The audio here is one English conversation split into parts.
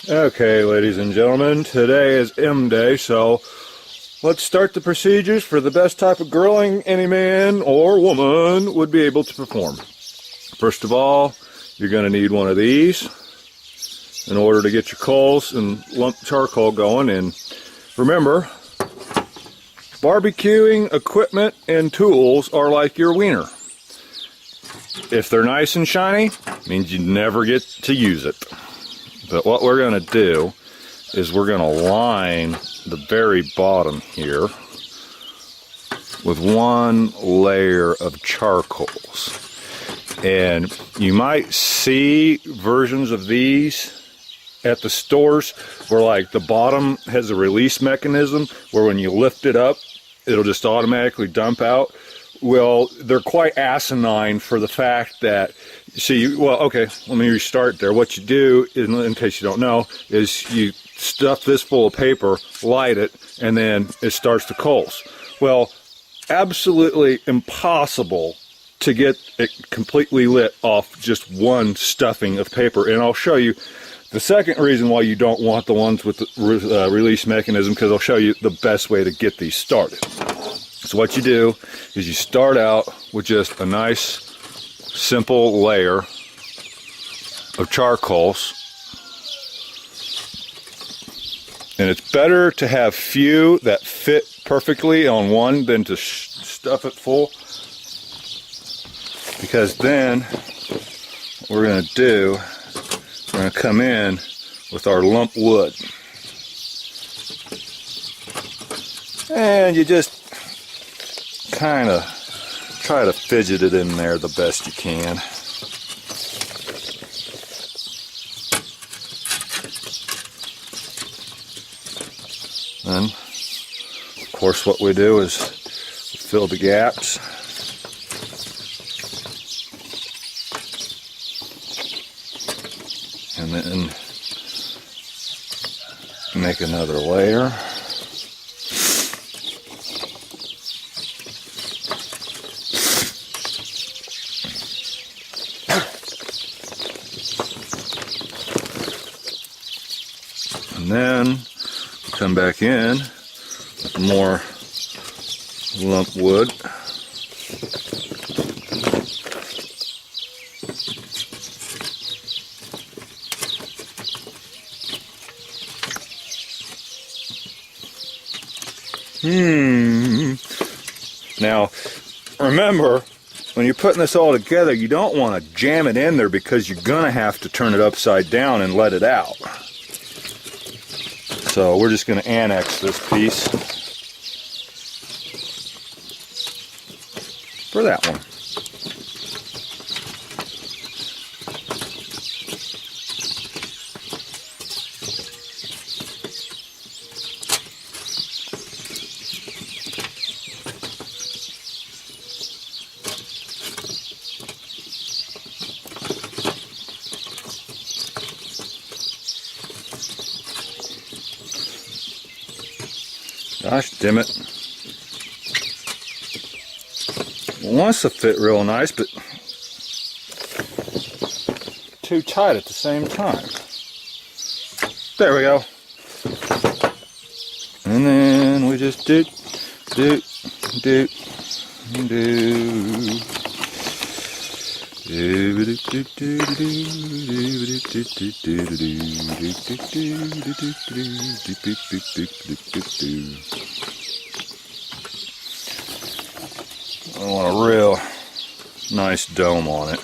Okay, ladies and gentlemen, today is M Day, so let's start the procedures for the best type of grilling any man or woman would be able to perform. First of all, you're going to need one of these in order to get your coals and lump charcoal going. And remember, barbecuing equipment and tools are like your wiener. If they're nice and shiny, it means you never get to use it. But what we're going to do is we're going to line the very bottom here with one layer of charcoals. And you might see versions of these at the stores where like the bottom has a release mechanism where when you lift it up, it'll just automatically dump out. Well, they're quite asinine for the fact that, see, well, okay, let me restart there. What you do, in case you don't know, is you stuff this full of paper, light it, and then it starts to coals. Well, absolutely impossible to get it completely lit off just one stuffing of paper. And I'll show you the second reason why you don't want the ones with the release mechanism, because I'll show you the best way to get these started. So what you do is you start out with just a nice, simple layer of charcoals. And it's better to have few that fit perfectly on one than to stuff it full. Because then what we're going to do, we're going to come in with our lump wood. And you just kind of try to fidget it in there the best you can. Then, of course, what we do is fill the gaps. And then make another layer. And then come back in with more lump wood. Now, remember, when you're putting this all together, you don't want to jam it in there because you're going to have to turn it upside down and let it out. So we're just going to annex this piece for that one. Gosh, dim it. It wants to fit real nice, but too tight at the same time. There we go. And then we just do. I want a real nice dome on it.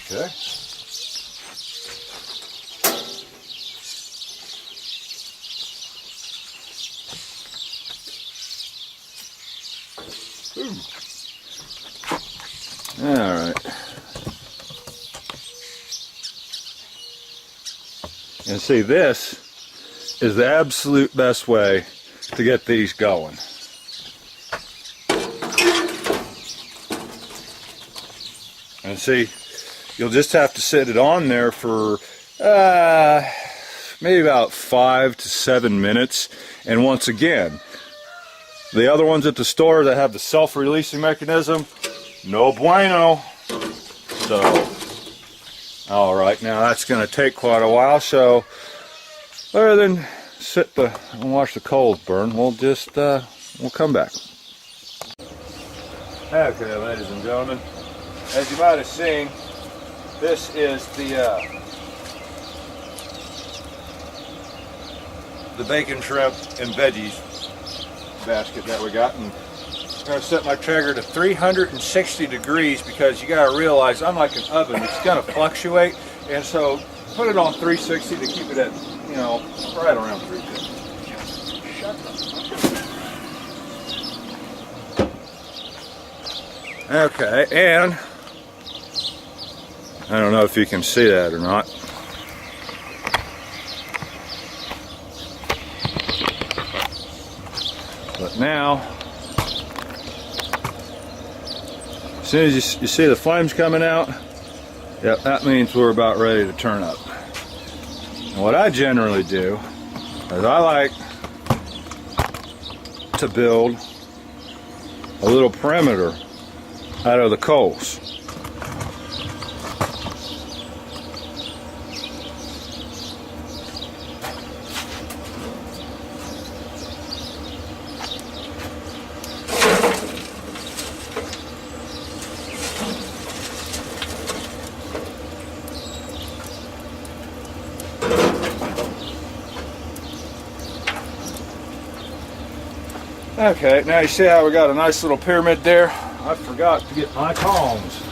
Okay. All right. And see, this is the absolute best way to get these going. And see, you'll just have to set it on there for maybe about 5 to 7 minutes. And once again, the other ones at the store that have the self-releasing mechanism, no bueno. So All right, now that's going to take quite a while, so rather than sit and watch the coals burn, we'll just we'll come back. Okay, ladies and gentlemen, as you might have seen, this is the bacon, shrimp, and veggies basket that we got. And I'm going to set my Traeger to 360 degrees because you got to realize, unlike an oven, it's going to fluctuate, and so put it on 360 to keep it at, you know, right around 350. Shut up. Okay, and I don't know if you can see that or not. But now, as soon as you see the flames coming out, yep, that means we're about ready to turn up. And what I generally do is I like to build a little perimeter out of the coals. Okay, now you see how we got a nice little pyramid there? I forgot to get my tongs.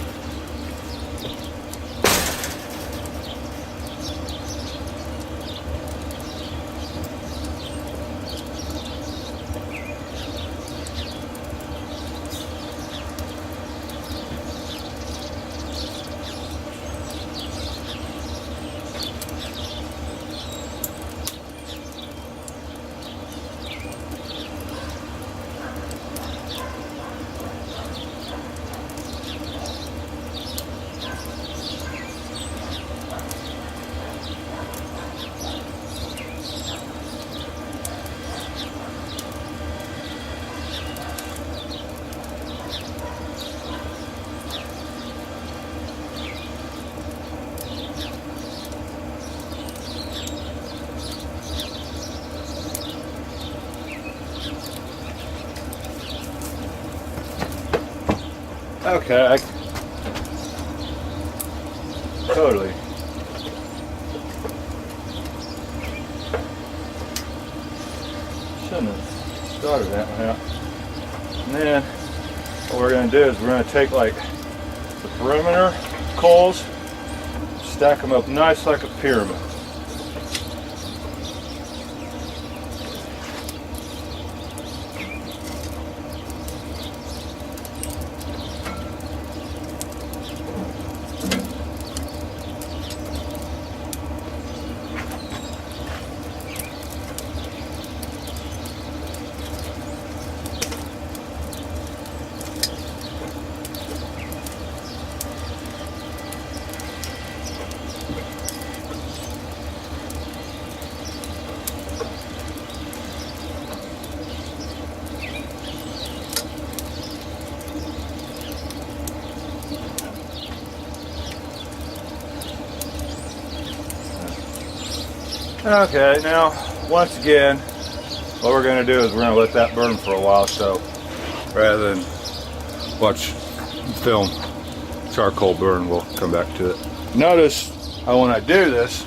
Okay, totally. Shouldn't have started that one out. And then what we're going to do is we're going to take like the perimeter coals, stack them up nice like a pyramid. Okay, now once again, what we're going to do is we're going to let that burn for a while, so rather than watch film charcoal burn, we'll come back to it. Notice how when I do this,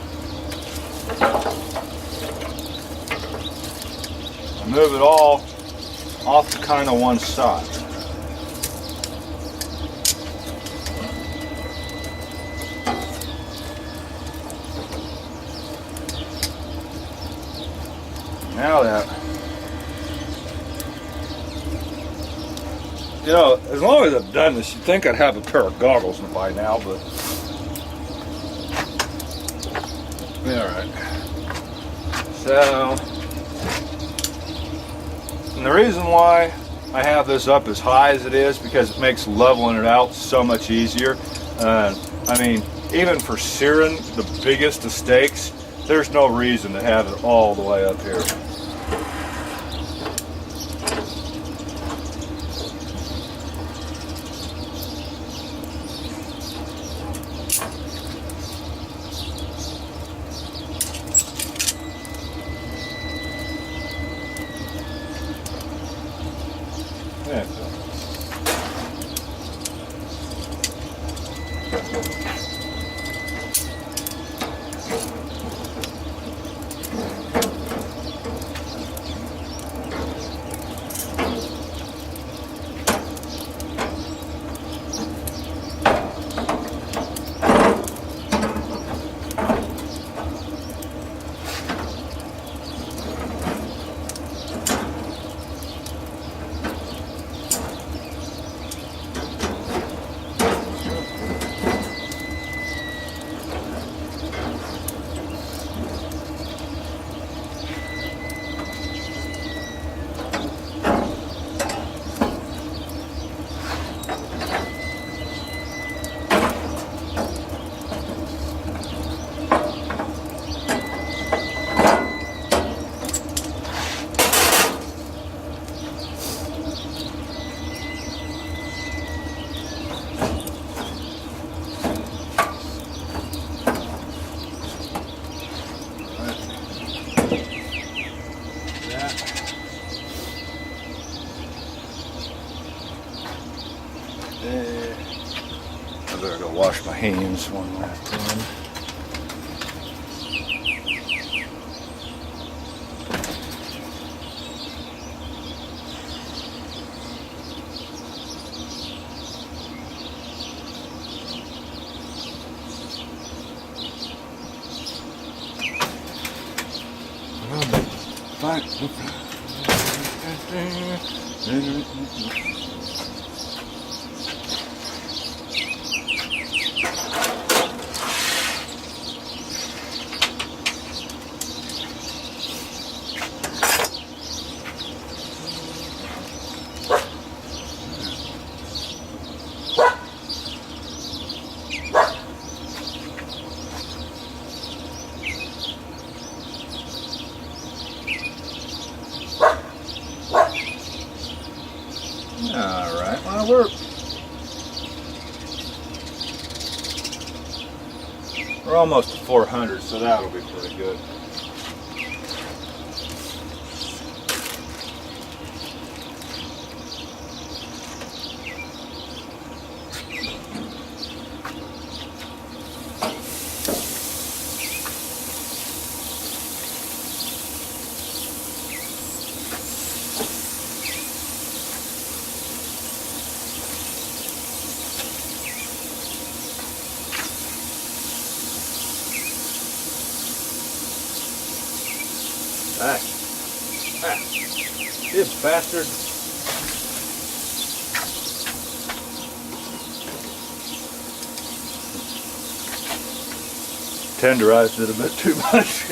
I move it all off to kind of one side. Now that, you know, as long as I've done this, you'd think I'd have a pair of goggles by now, but yeah, all right. So, and the reason why I have this up as high as it is because it makes leveling it out so much easier. I mean, even for searing the biggest of steaks, there's no reason to have it all the way up here. better go wash my hands one last time. Alright, well, we're almost to 400, so that'll be pretty good. You bastard. Tenderized it a bit too much.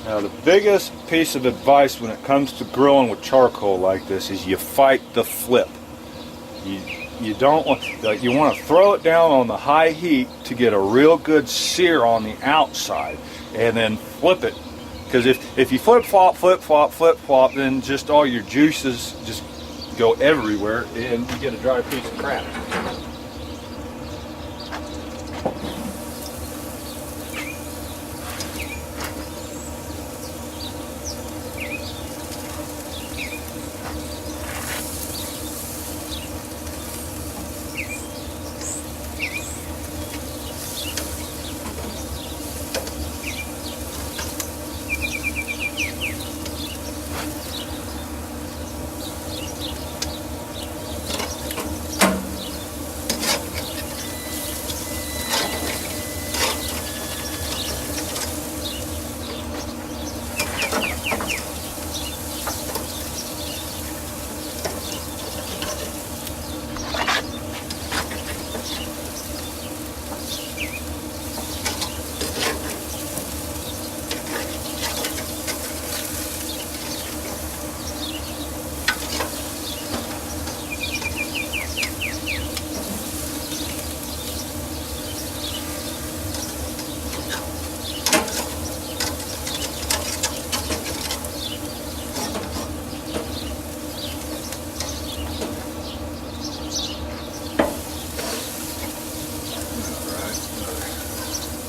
Now the biggest piece of advice when it comes to grilling with charcoal like this is you fight the flip. You don't want, you want to throw it down on the high heat to get a real good sear on the outside, and then flip it. Because if you flip flop, then just all your juices just go everywhere, and you get a dry piece of crap.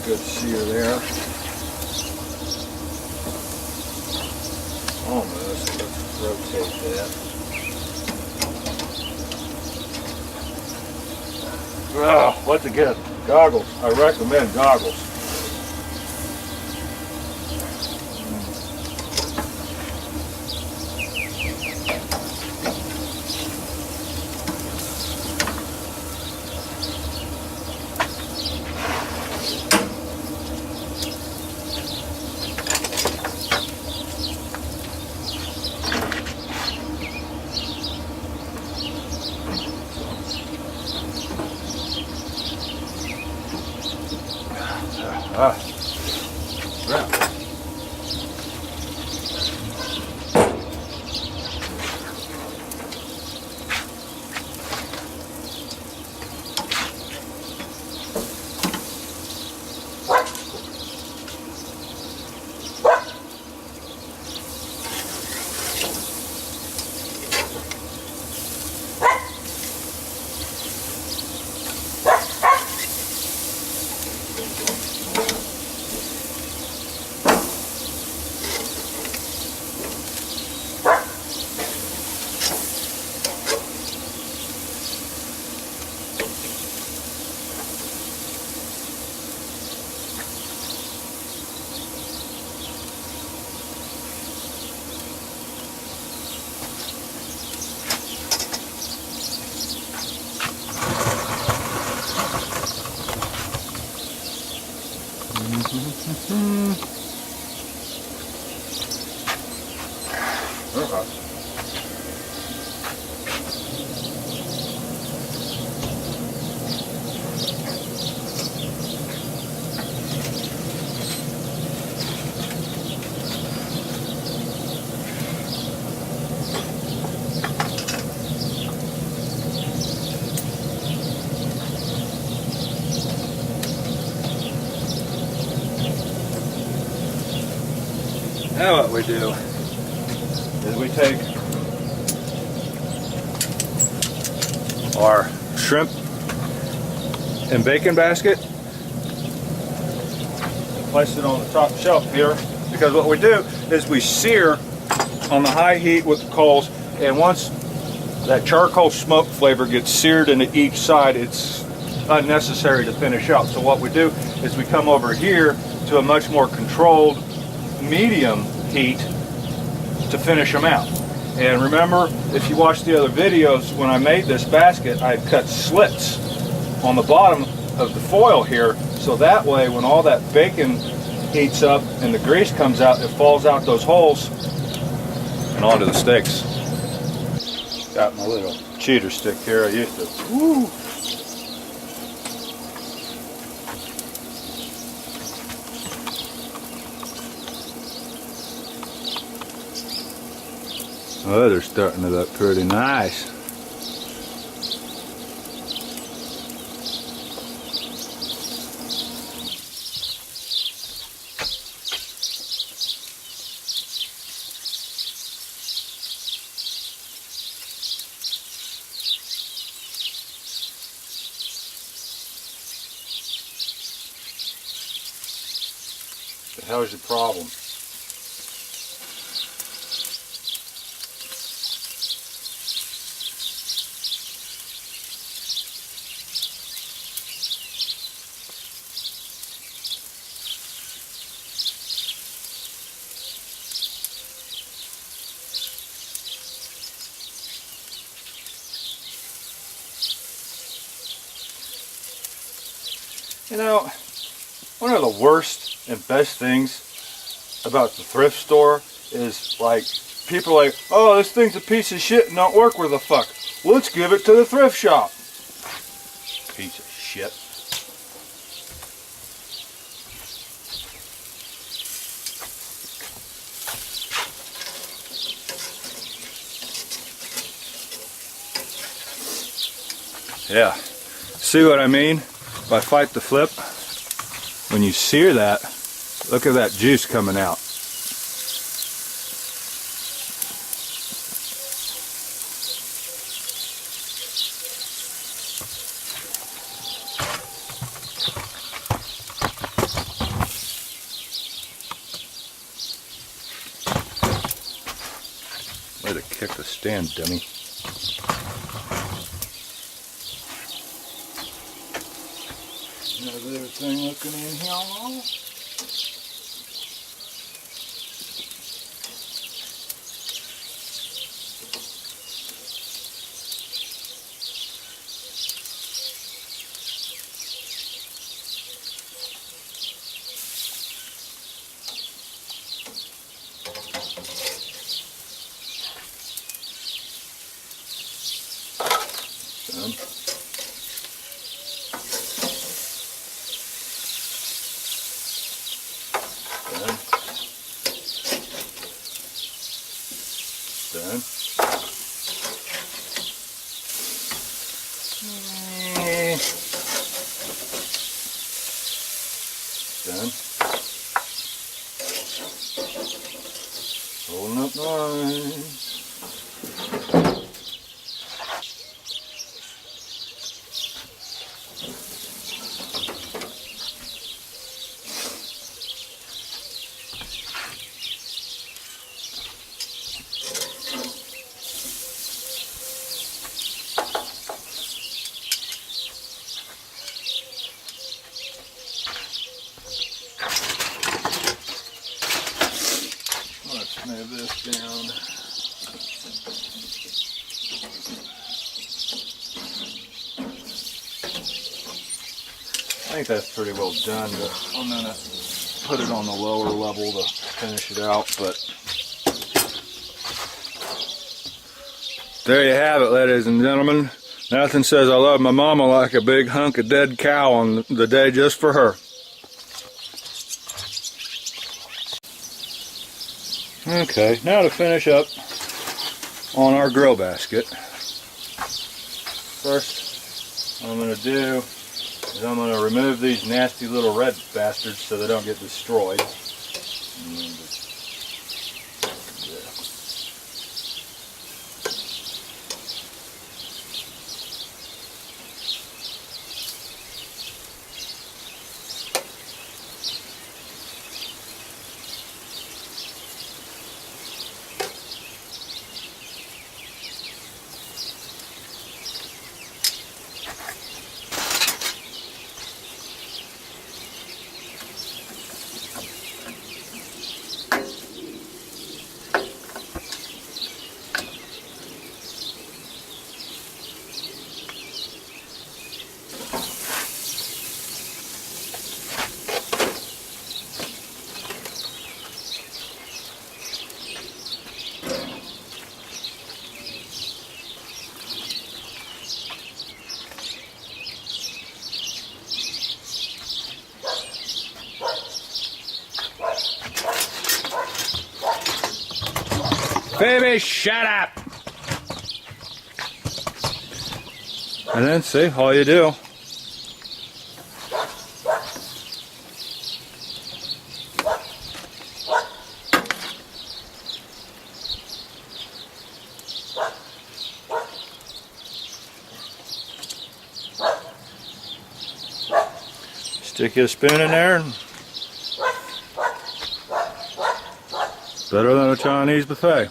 Good sear there. Almost. Let's rotate that. Oh, what to get? Goggles. I recommend goggles. Now what we do is we take our shrimp and bacon basket and place it on the top shelf here, because what we do is we sear on the high heat with the coals, and once that charcoal smoke flavor gets seared into each side, it's unnecessary to finish out. So what we do is we come over here to a much more controlled medium heat to finish them out. And remember, if you watch the other videos, when I made this basket, I cut slits on the bottom of the foil here, so that way when all that bacon heats up and the grease comes out, it falls out those holes and onto the steaks. Got my little cheater stick here. I used to, woo. Oh, they're starting to look pretty nice. The hell's your problem? You know, one of the worst and best things about the thrift store is, like, people are like, oh, this thing's a piece of shit and don't work. Where the fuck? Let's give it to the thrift shop. Piece of shit. Yeah. See what I mean? By fight the flip, when you sear that, look at that juice coming out. Way to kick the stand, dummy. How's everything looking in here now? Done. Done. Done. Holding up nice. Let's move this down. I think that's pretty well done, but I'm gonna put it on the lower level to finish it out. But There you have it, ladies and gentlemen. Nothing says I love my mama like a big hunk of dead cow on the day just for her. Okay, now to finish up on our grill basket. First, what I'm going to do is I'm going to remove these nasty little red bastards so they don't get destroyed. Baby, shut up! And then see, all you do. Stick your spoon in there. And better than a Chinese buffet.